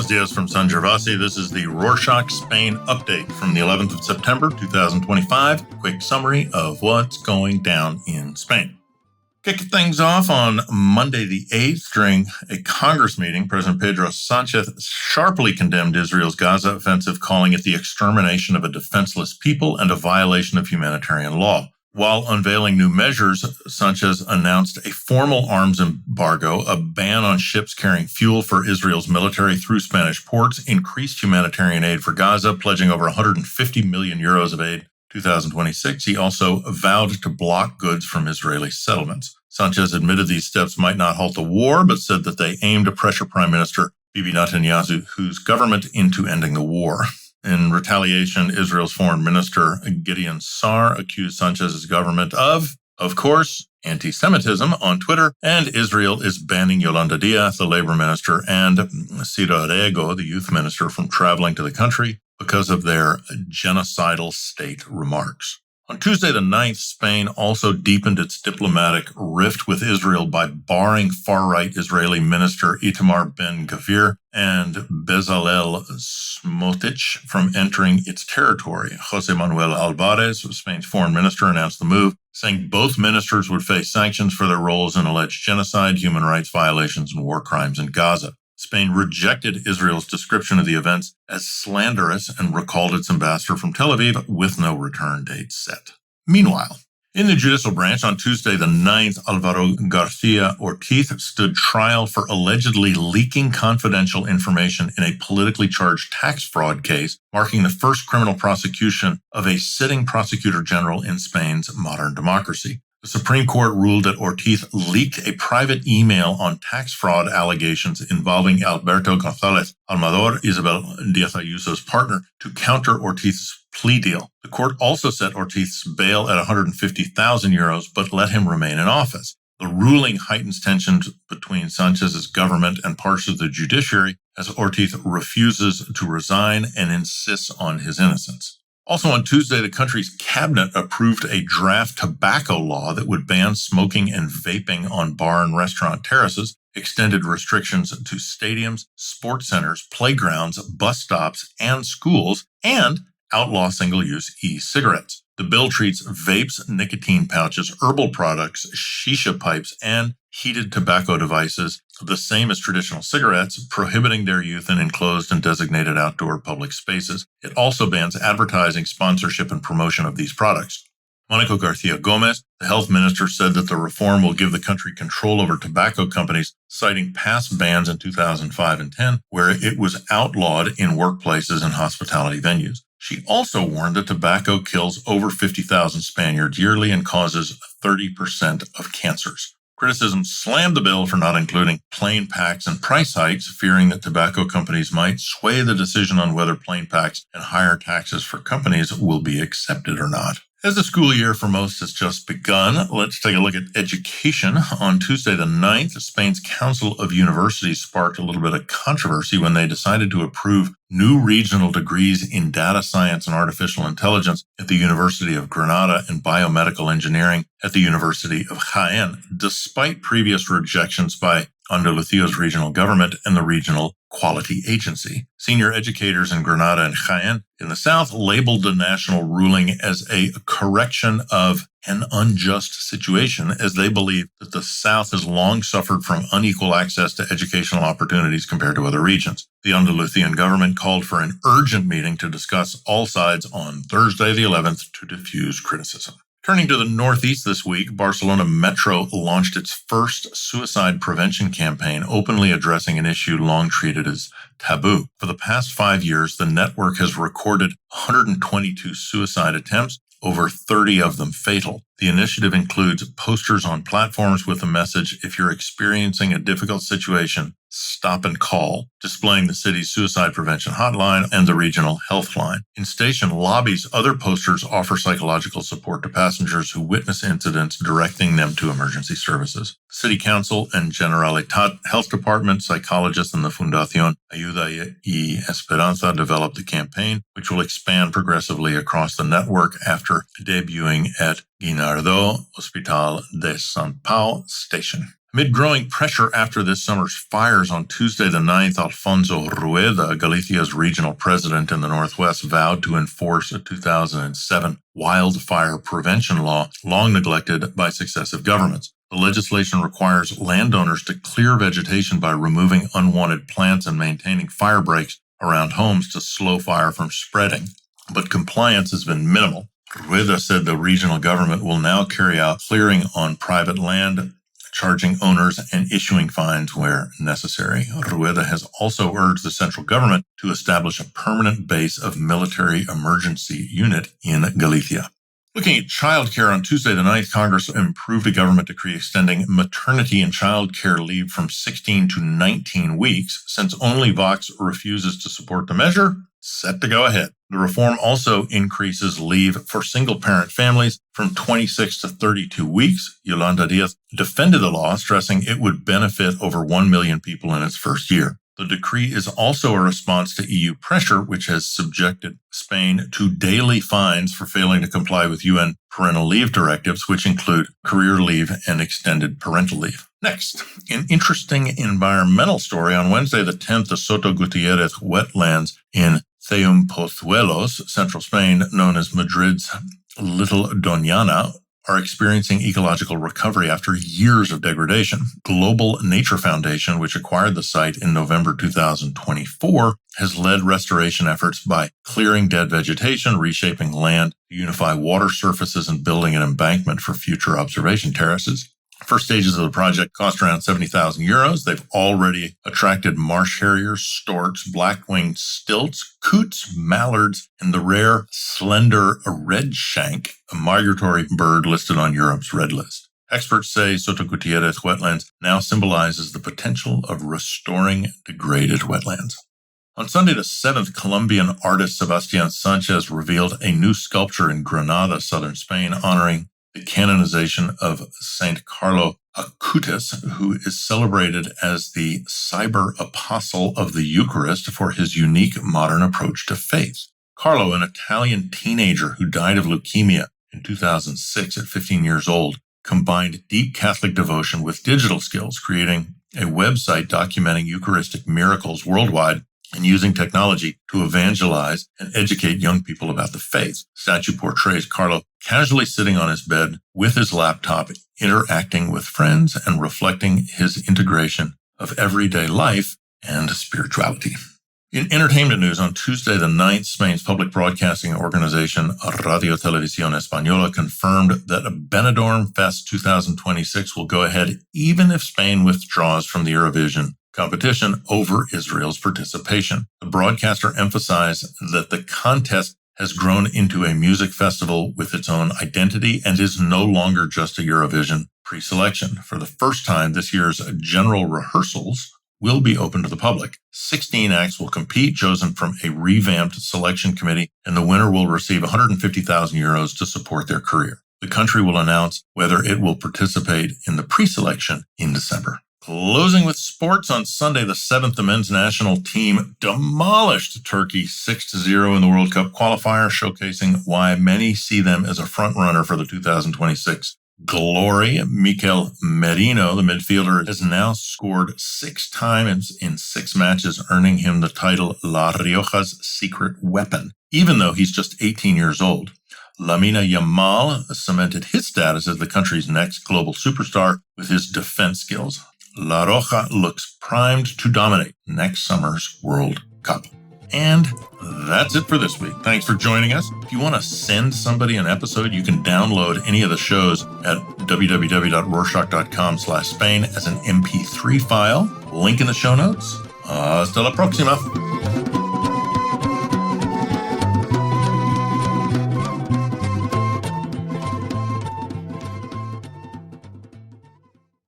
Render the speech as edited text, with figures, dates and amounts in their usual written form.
Buenos dias from San Gervasi. This is the Rorschach Spain update from the 11th of September, 2025. Quick summary of what's going down in Spain. Kick things off on Monday the 8th during a Congress meeting. President Pedro Sánchez sharply condemned Israel's Gaza offensive, calling it the extermination of a defenseless people and a violation of humanitarian law. While unveiling new measures, Sánchez announced a formal arms embargo, a ban on ships carrying fuel for Israel's military through Spanish ports, increased humanitarian aid for Gaza, pledging over 150 million euros of aid 2026. He also vowed to block goods from Israeli settlements. Sánchez admitted these steps might not halt the war, but said that they aim to pressure Prime Minister Bibi Netanyahu's government into ending the war. In retaliation, Israel's Foreign Minister Gideon Sa'ar accused Sánchez's government of course, anti-Semitism on Twitter, and Israel is banning Yolanda Díaz, the labor minister, and Ciro Rego, the youth minister, from traveling to the country because of their genocidal state remarks. On Tuesday the 9th, Spain also deepened its diplomatic rift with Israel by barring far-right Israeli minister Itamar Ben-Gvir and Bezalel Smotrich from entering its territory. José Manuel Álvarez, Spain's foreign minister, announced the move, saying both ministers would face sanctions for their roles in alleged genocide, human rights violations, and war crimes in Gaza. Spain rejected Israel's description of the events as slanderous and recalled its ambassador from Tel Aviv with no return date set. Meanwhile, in the judicial branch on Tuesday the 9th, Álvaro García Ortiz stood trial for allegedly leaking confidential information in a politically charged tax fraud case, marking the first criminal prosecution of a sitting prosecutor general in Spain's modern democracy. The Supreme Court ruled that Ortiz leaked a private email on tax fraud allegations involving Alberto González Almador, Isabel Díaz Ayuso's partner, to counter Ortiz's plea deal. The court also set Ortiz's bail at 150,000 euros, but let him remain in office. The ruling heightens tensions between Sánchez's government and parts of the judiciary as Ortiz refuses to resign and insists on his innocence. Also on Tuesday, the country's cabinet approved a draft tobacco law that would ban smoking and vaping on bar and restaurant terraces, extended restrictions to stadiums, sports centers, playgrounds, bus stops, and schools, and outlaw single-use e-cigarettes. The bill treats vapes, nicotine pouches, herbal products, shisha pipes, and heated tobacco devices the same as traditional cigarettes, prohibiting their use in enclosed and designated outdoor public spaces. It also bans advertising, sponsorship, and promotion of these products. Mónica García Gómez, the health minister, said that the reform will give the country control over tobacco companies, citing past bans in 2005 and 10, where it was outlawed in workplaces and hospitality venues. She also warned that tobacco kills over 50,000 Spaniards yearly and causes 30% of cancers. Criticism slammed the bill for not including plain packs and price hikes, fearing that tobacco companies might sway the decision on whether plain packs and higher taxes for companies will be accepted or not. As the school year for most has just begun, let's take a look at education. On Tuesday the 9th, Spain's Council of Universities sparked a little bit of controversy when they decided to approve new regional degrees in data science and artificial intelligence at the University of Granada and biomedical engineering at the University of Jaén, despite previous rejections by Andalucia's regional government and the regional quality agency. Senior educators in Granada and Jaén in the south labeled the national ruling as a correction of an unjust situation, as they believe that the south has long suffered from unequal access to educational opportunities compared to other regions. The Andalusian government called for an urgent meeting to discuss all sides on Thursday the 11th to diffuse criticism. Turning to the northeast this week, Barcelona Metro launched its first suicide prevention campaign, openly addressing an issue long treated as taboo. For the past 5 years, the network has recorded 122 suicide attempts, over 30 of them fatal. The initiative includes posters on platforms with the message, "If you're experiencing a difficult situation, stop and call," displaying the city's suicide prevention hotline and the regional health line. In station lobbies, other posters offer psychological support to passengers who witness incidents, directing them to emergency services. City Council and Generalitat Health Department, psychologists, and the Fundación Ayuda y Esperanza developed the campaign, which will expand progressively across the network after debuting at Guinardó Hospital de Sant Pau Station. Amid growing pressure after this summer's fires on Tuesday the 9th, Alfonso Rueda, Galicia's regional president in the Northwest, vowed to enforce a 2007 wildfire prevention law long neglected by successive governments. The legislation requires landowners to clear vegetation by removing unwanted plants and maintaining fire breaks around homes to slow fire from spreading. But compliance has been minimal. Rueda said the regional government will now carry out clearing on private land, charging owners and issuing fines where necessary. Rueda has also urged the central government to establish a permanent base of military emergency unit in Galicia. Looking at childcare, on Tuesday the 9th, Congress approved a government decree extending maternity and childcare leave from 16 to 19 weeks. Since only Vox refuses to support the measure, set to go ahead. The reform also increases leave for single-parent families from 26 to 32 weeks. Yolanda Diaz defended the law, stressing it would benefit over 1 million people in its first year. The decree is also a response to EU pressure, which has subjected Spain to daily fines for failing to comply with UN parental leave directives, which include career leave and extended parental leave. Next, an interesting environmental story. On Wednesday the 10th, the Soto Gutierrez wetlands in Pozuelos, central Spain, known as Madrid's Little Doñana, are experiencing ecological recovery after years of degradation. Global Nature Foundation, which acquired the site in November 2024, has led restoration efforts by clearing dead vegetation, reshaping land to unify water surfaces, and building an embankment for future observation terraces. First stages of the project cost around 70,000 euros. They've already attracted marsh harriers, storks, black-winged stilts, coots, mallards, and the rare slender redshank, a migratory bird listed on Europe's red list. Experts say Soto Gutierrez wetlands now symbolizes the potential of restoring degraded wetlands. On Sunday the 7th, Colombian artist Sebastián Sánchez revealed a new sculpture in Granada, southern Spain, honoring the canonization of Saint Carlo Acutis, who is celebrated as the cyber apostle of the Eucharist for his unique modern approach to faith. Carlo, an Italian teenager who died of leukemia in 2006 at 15 years old, combined deep Catholic devotion with digital skills, creating a website documenting Eucharistic miracles worldwide and using technology to evangelize and educate young people about the faith. The statue portrays Carlo casually sitting on his bed with his laptop, interacting with friends and reflecting his integration of everyday life and spirituality. In entertainment news, on Tuesday the 9th, Spain's public broadcasting organization Radio Televisión Española confirmed that Benidorm Fest 2026 will go ahead even if Spain withdraws from the Eurovision competition over Israel's participation. The broadcaster emphasized that the contest has grown into a music festival with its own identity and is no longer just a Eurovision pre-selection. For the first time, this year's general rehearsals will be open to the public. 16 acts will compete, chosen from a revamped selection committee, and the winner will receive 150,000 euros to support their career. The country will announce whether it will participate in the pre-selection in December. Closing with sports, on Sunday the 7th, the men's national team demolished Turkey 6-0 in the World Cup qualifier, showcasing why many see them as a front-runner for the 2026 glory. Mikel Merino, the midfielder, has now scored 6 times in 6 matches, earning him the title La Rioja's secret weapon, even though he's just 18 years old. Lamine Yamal cemented his status as the country's next global superstar with his defense skills. La Roja looks primed to dominate next summer's World Cup. And that's it for this week. Thanks for joining us. If you want to send somebody an episode, you can download any of the shows at www.rorschach.com/Spain as an MP3 file. Link in the show notes. Hasta la próxima.